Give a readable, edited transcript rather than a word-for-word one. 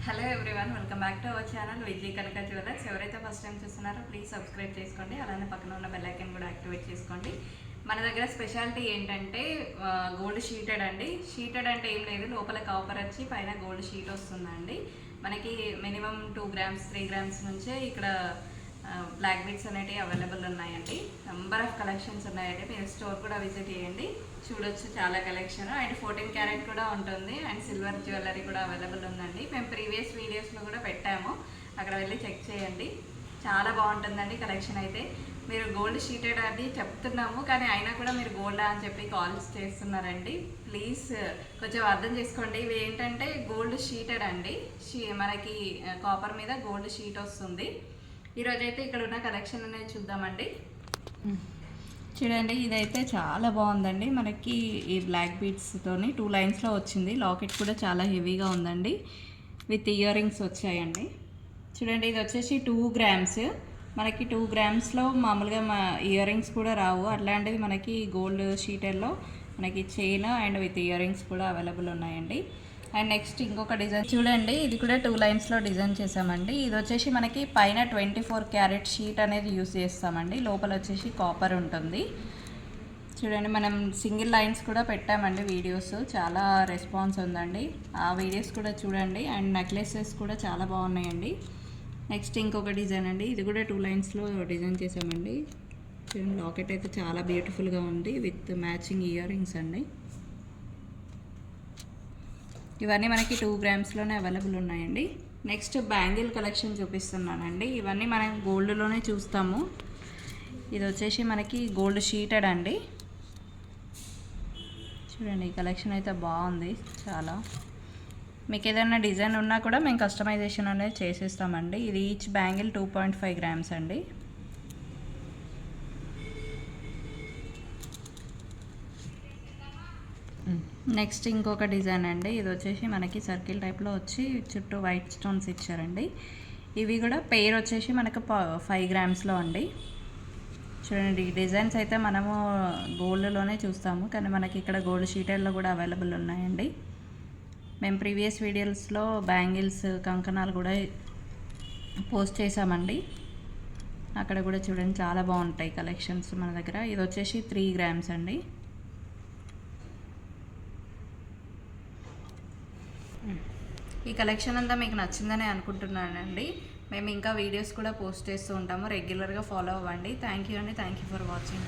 Hello everyone, welcome back to our channel Vijay Kanaka jewellers. ఎవరైతే first time చూస్తున్నారో please subscribe చేసుకోండి, అలానే పక్కన ఉన్న బెల్ ఐకాన్ కూడా యాక్టివేట్ చేసుకోండి. మన దగ్గర స్పెషాలిటీ ఏంటంటే గోల్డ్ షీటెడ్ అండి. షీటెడ్ అంటే ఏం లేదు, లోపల కాపర్ వచ్చి పైన గోల్డ్ షీట్ వస్తుందండి. మనకి మినిమం 2 గ్రామ్స్ 3 గ్రామ్స్ నుంచే ఇక్కడ బ్లాక్ బీడ్స్ అనేవి అవైలబుల్ ఉన్నాయండి. నెంబర్ ఆఫ్ కలెక్షన్స్ ఉన్నాయండి. మీరు స్టోర్ కూడా విజిట్ చేయండి, చూడొచ్చు చాలా కలెక్షన్. అండ్ 14 క్యారెట్ కూడా ఉంటుంది, అండ్ సిల్వర్ జ్యువెలరీ కూడా అవైలబుల్ ఉందండి. మేము ప్రీవియస్ వీడియోస్లో కూడా పెట్టాము, అక్కడ వెళ్ళి చెక్ చేయండి. చాలా బాగుంటుందండి కలెక్షన్ అయితే. మీరు గోల్డ్ షీటెడ్ అని చెప్తున్నాము, కానీ అయినా కూడా మీరు గోల్డా అని చెప్పి కాల్స్ చేస్తున్నారండి. ప్లీజ్ కొంచెం అర్థం చేసుకోండి. ఇవి ఏంటంటే గోల్డ్ షీటెడ్ అండి. మనకి కాపర్ మీద గోల్డ్ షీట్ వస్తుంది. ఈరోజైతే ఇక్కడ ఉన్న కలెక్షన్ అనేది చూద్దామండి. చూడండి, ఇదైతే చాలా బాగుందండి. మనకి ఈ బ్లాక్ బీడ్స్తోని 2 లైన్స్లో వచ్చింది. లాకెట్ కూడా చాలా హెవీగా ఉందండి, విత్ ఇయర్ రింగ్స్ వచ్చాయండి. చూడండి, ఇది వచ్చేసి 2 గ్రామ్స్. మనకి 2 గ్రామ్స్లో మామూలుగా ఇయర్ రింగ్స్ కూడా రావు, అట్లాంటిది మనకి గోల్డ్ షీటెడ్లో మనకి chain and with ear rings కూడా అవైలబుల్ ఉన్నాయండి. అండ్ నెక్స్ట్ ఇంకొక డిజైన్ చూడండి, ఇది కూడా 2 లైన్స్లో డిజైన్ చేసామండి. ఇది వచ్చేసి మనకి పైన 24 క్యారెట్ షీట్ అనేది యూస్ చేస్తామండి, లోపల వచ్చేసి కాపర్ ఉంటుంది. చూడండి, మనం సింగిల్ లైన్స్ కూడా పెట్టామండి వీడియోస్, చాలా రెస్పాన్స్ ఉందండి. ఆ వీడియోస్ కూడా చూడండి. అండ్ నెక్లెసెస్ కూడా చాలా బాగున్నాయండి. నెక్స్ట్ ఇంకొక డిజైన్ అండి, ఇది కూడా 2 లైన్స్లో డిజైన్ చేసామండి. చూడండి, లాకెట్ అయితే చాలా బ్యూటిఫుల్గా ఉంది, విత్ మ్యాచింగ్ ఇయర్ రింగ్స్ అండి. ఇవన్నీ మనకి 2 గ్రామ్స్లోనే అవైలబుల్ ఉన్నాయండి. నెక్స్ట్ బ్యాంగిల్ కలెక్షన్ చూపిస్తున్నానండి. ఇవన్నీ మనం గోల్డ్లోనే చూస్తాము. ఇది వచ్చేసి మనకి గోల్డ్ షీటెడ్ అండి. చూడండి, ఈ కలెక్షన్ అయితే బాగుంది చాలా. మీకు ఏదైనా డిజైన్ ఉన్నా కూడా మేము కస్టమైజేషన్ అనేది చేసేస్తామండి. ఇది ఈచ్ బ్యాంగిల్ 2.5 గ్రామ్స్ అండి. నెక్స్ట్ ఇంకొక డిజైన్ అండి, ఇది వచ్చేసి మనకి సర్కిల్ టైప్లో వచ్చి చుట్టూ వైట్ స్టోన్స్ ఇచ్చారండి. ఇవి కూడా పెయిర్ వచ్చేసి మనకు 5 గ్రామ్స్లో అండి. చూడండి, ఈ డిజైన్స్ అయితే మనము గోల్డ్లోనే చూస్తాము, కానీ మనకి ఇక్కడ గోల్డ్ షీటెడ్లో కూడా అవైలబుల్ ఉన్నాయండి. మేము ప్రీవియస్ వీడియోస్లో బ్యాంగిల్స్ కంకణాలు కూడా పోస్ట్ చేసామండి, అక్కడ కూడా చూడండి చాలా బాగుంటాయి కలెక్షన్స్ మన దగ్గర. ఇది వచ్చేసి 3 గ్రామ్స్ అండి. ఈ కలెక్షన్ అంతా మీకు నచ్చిందని అనుకుంటున్నానండి. మేము ఇంకా వీడియోస్ కూడా పోస్ట్ చేస్తూ ఉంటాము, రెగ్యులర్గా ఫాలో అవ్వండి. థ్యాంక్ యూ అండి, థ్యాంక్ యూ ఫర్ వాచింగ్.